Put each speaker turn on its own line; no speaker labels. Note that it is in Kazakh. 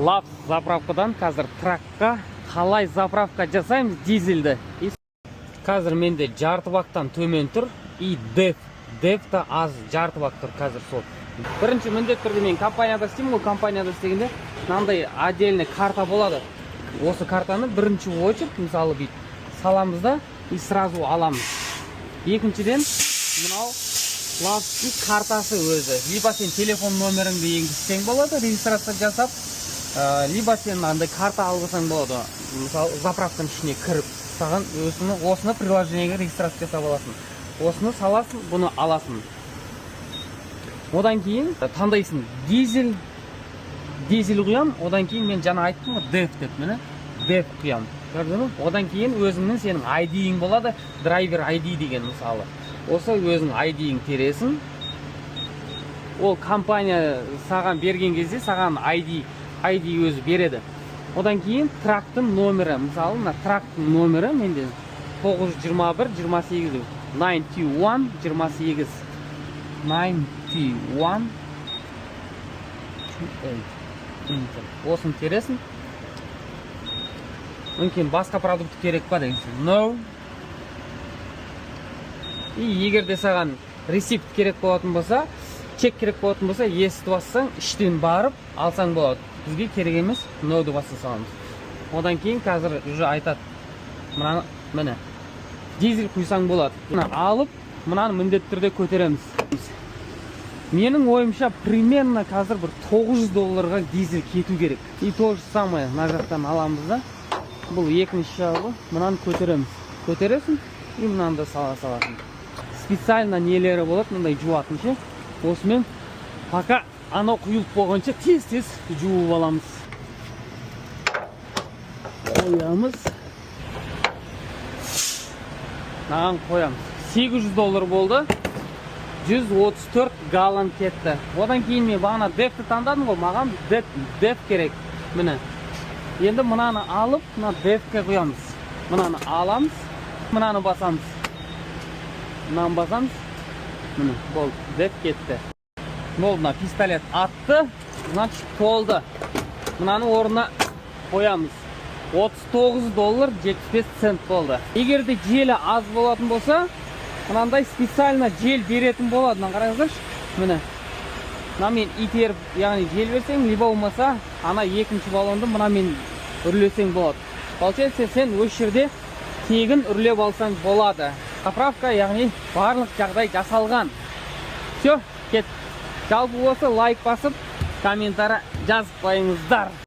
Лав заправкадан қазір тракқа қалай заправка жасаймыз дизельді. Қазір менде жарты бактан төмен тұр. И деф та аз жарты бак тұр қазір сол. Бірінші міндет түрде мен компанияда істеймін, компанияда істегенде мынандай отдельный карта болады. Осы картаны бірінші очерк, мысалы бүйтіп саламыз да и сразу аламыз. Екіншіден мынау лавтың картасы өзі. Либо сен телефон номеріңді енгізсең болады, регистрация жасап, либо сен андай карта алсаң болады. Мысалы заправканың ішіне кіріп, саған осыны приложениеге регистрация жасап аласың. Осыны саласың, бұны аласың. Одан кейін таңдайсың дизель құям, одан кейін мен жаңа айттым ғой, деф деп, міне деф құям. Одан кейін өзіңнің сенің ID-ің болады, драйвер ID деген мысалы. Осы өзің ID-ің тересің. Ол компания саған берген кезде саған ID өзі береді. Одан кейін трактың номері, мысалы мына трактың номері менде 921 28 91 28 91 Осын тересің. Мүмкін басқа продукт керек па дегенсің. No. И егер де саған ресипт керек болатын болса, чек керек болатын болса, естіп бассаң, іштен барып алсаң болады. Бізге керек емес, no-ды баса саламыз. Одан кейін қазір уже айтады. Міне, дизель құйсаң болады. Алып, мынаны міндетті түрде көтереміз. Менің ойымша примерно қазір бір $900 дизель кету керек. И то же самое мына жақтан аламыз да. Бұл екінші жағы, мынаны көтереміз. Көтересің, и мынаны да саласың. Специально нелері болады, мындай жуатын ше. Осымен пока анау құйылып болғанша тез-тез жуып аламыз. Қоямыз. Маған қоямыз. $800 болды. 134 галлон кетті. Одан кейін мен бағана дефті таңдадым ғой, маған деф керек. Міне. Енді мынаны алып, мына дефке құямыз. Мынаны аламыз, мынаны басамыз. Мынаны басамыз. Міне, болды, деф кетті. Болды, мына пистолет атты, значит, толды. Мынаны орнына қоямыз. $39.75 болды. Егер де желі аз болатын болса, мынандай специально жел беретін болады. Мына қараңыздаршы. Міне. Мына мен итеріп, яғни жел берсең, либо болмаса, ана екінші баллонды мына мен үрлесең болады. Получается, сен өз жерде тегін үрлеп алсаң болады. Заправка, яғни барлық жағдай жасалған. Все, кет. Жалпы болса лайк басып, комментарий жазып қойыңыздар.